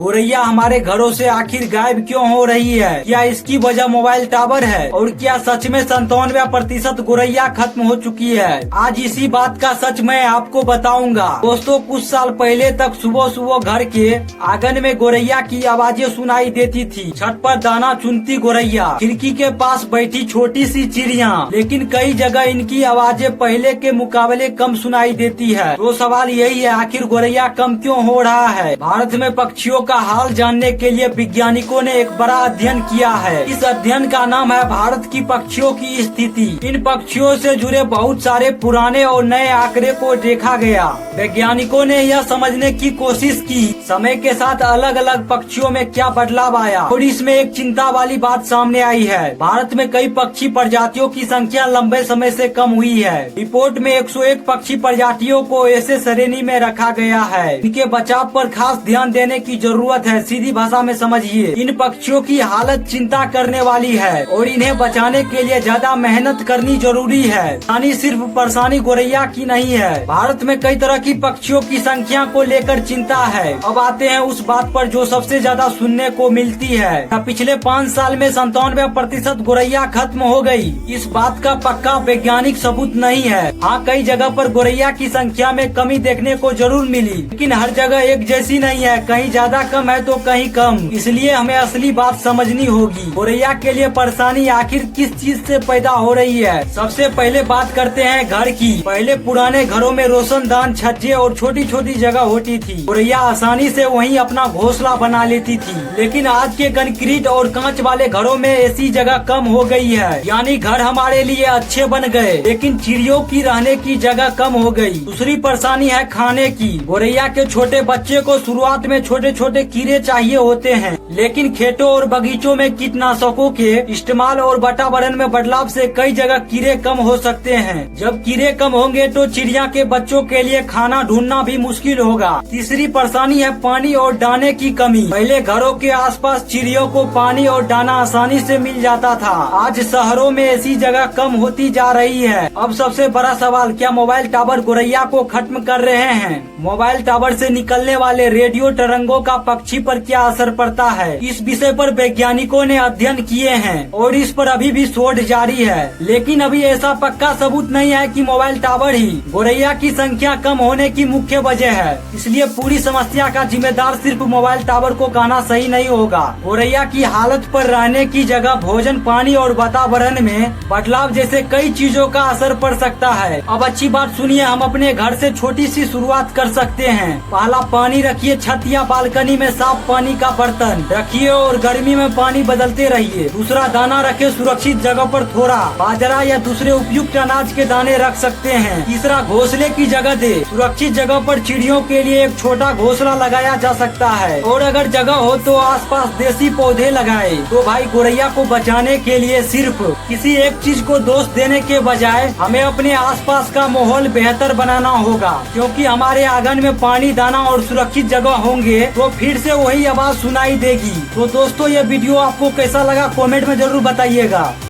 गोरैया हमारे घरों से आखिर गायब क्यों हो रही है? क्या इसकी वजह मोबाइल टावर है? और क्या सच में 97% गोरैया खत्म हो चुकी है? आज इसी बात का सच मैं आपको बताऊंगा। दोस्तों, कुछ साल पहले तक सुबह सुबह घर के आंगन में गोरैया की आवाजें सुनाई देती थी। छत पर दाना चुनती गोरैया, खिड़की के पास बैठी छोटी सी चिड़िया। लेकिन कई जगह इनकी आवाजें पहले के मुकाबले कम सुनाई देती है। तो सवाल यही है, आखिर गोरैया कम क्यों हो रहा है? भारत में पक्षियों का हाल जानने के लिए वैज्ञानिकों ने एक बड़ा अध्ययन किया है। इस अध्ययन का नाम है भारत की पक्षियों की स्थिति। इन पक्षियों से जुड़े बहुत सारे पुराने और नए आंकड़े को देखा गया। वैज्ञानिकों ने यह समझने की कोशिश की समय के साथ अलग अलग पक्षियों में क्या बदलाव आया। और इसमें एक चिंता वाली बात सामने आई है। भारत में कई पक्षी प्रजातियों की संख्या लंबे समय से कम हुई है। रिपोर्ट में 101 पक्षी प्रजातियों को ऐसे श्रेणी में रखा गया है। इनके बचाव पर खास ध्यान देने की जरूरत है। सीधी भाषा में समझिए, इन पक्षियों की हालत चिंता करने वाली है और इन्हें बचाने के लिए ज्यादा मेहनत करनी जरूरी है। यानी सिर्फ परेशानी गोरैया की नहीं है। भारत में कई तरह की पक्षियों की संख्या को लेकर चिंता है। अब आते हैं उस बात पर जो सबसे ज्यादा सुनने को मिलती है। पिछले 5 साल में 97% गोरैया खत्म हो गई। इस बात का पक्का वैज्ञानिक सबूत नहीं है। हाँ, कई जगह पर गोरैया की संख्या में कमी देखने को जरूर मिली, लेकिन हर जगह एक जैसी नहीं है। कहीं ज्यादा कम है तो कहीं कम। इसलिए हमें असली बात समझनी होगी। गोरैया के लिए परेशानी आखिर किस चीज से पैदा हो रही है? सबसे पहले बात करते हैं घर की। पहले पुराने घरों में रोशनदान, छज्जे और छोटी छोटी जगह होती थी। गोरैया आसानी से वहीं अपना घोंसला बना लेती थी। लेकिन आज के कंक्रीट और कांच वाले घरों में ऐसी जगह कम हो गई है। यानी घर हमारे लिए अच्छे बन गए, लेकिन चिड़ियों की रहने की जगह कम हो गई। दूसरी परेशानी है खाने की। गोरैया के छोटे बच्चे को शुरुआत में छोटे छोटे कीड़े चाहिए होते हैं, लेकिन खेतों और बगीचों में कीटनाशकों के इस्तेमाल और वातावरण में बदलाव से कई जगह कीड़े कम हो सकते हैं। जब कीड़े कम होंगे तो चिड़िया के बच्चों के लिए खाना ढूंढना भी मुश्किल होगा। तीसरी परेशानी है पानी और दाने की कमी। पहले घरों के आसपास चिड़ियों को पानी और दाना आसानी से मिल जाता था। आज शहरों में ऐसी जगह कम होती जा रही है। अब सबसे बड़ा सवाल, क्या मोबाइल टावर गोरैया को खत्म कर रहे हैं? मोबाइल टावर से निकलने वाले रेडियो तरंगों का पक्षी पर क्या असर पड़ता है? इस विषय पर वैज्ञानिकों ने अध्ययन किए हैं और इस पर अभी भी शोध जारी है। लेकिन अभी ऐसा पक्का सबूत नहीं है कि मोबाइल टावर ही गोरैया की संख्या कम होने की मुख्य वजह है। इसलिए पूरी समस्या का जिम्मेदार सिर्फ मोबाइल टावर को कहना सही नहीं होगा। गोरैया की हालत पर रहने की जगह भोजन, पानी और वातावरण में बदलाव जैसे कई चीजों का असर पड़ सकता है। अब अच्छी बात सुनिए, हम अपने घर से छोटी सी शुरुआत कर सकते हैं। पहला, पानी रखिए छत या बालकनी में साफ पानी का बर्तन रखिए और गर्मी में पानी बदलते रहिए। दूसरा, दाना रखे सुरक्षित जगह पर थोड़ा बाजरा या दूसरे उपयुक्त अनाज के दाने रख सकते हैं। तीसरा, घोंसले की जगह दे। सुरक्षित जगह पर चिड़ियों के लिए एक छोटा घोंसला लगाया जा सकता है और अगर जगह हो तो आसपास देसी पौधे लगाए। तो भाई, गोरैया को बचाने के लिए सिर्फ किसी एक चीज को दोष देने के बजाय हमें अपने आसपास का माहौल बेहतर बनाना होगा। क्योंकि हमारे आंगन में पानी, दाना और सुरक्षित जगह होंगे तो फिर से वही आवाज सुनाई देगी। तो दोस्तों, ये वीडियो आपको कैसा लगा कमेंट में जरूर बताइएगा।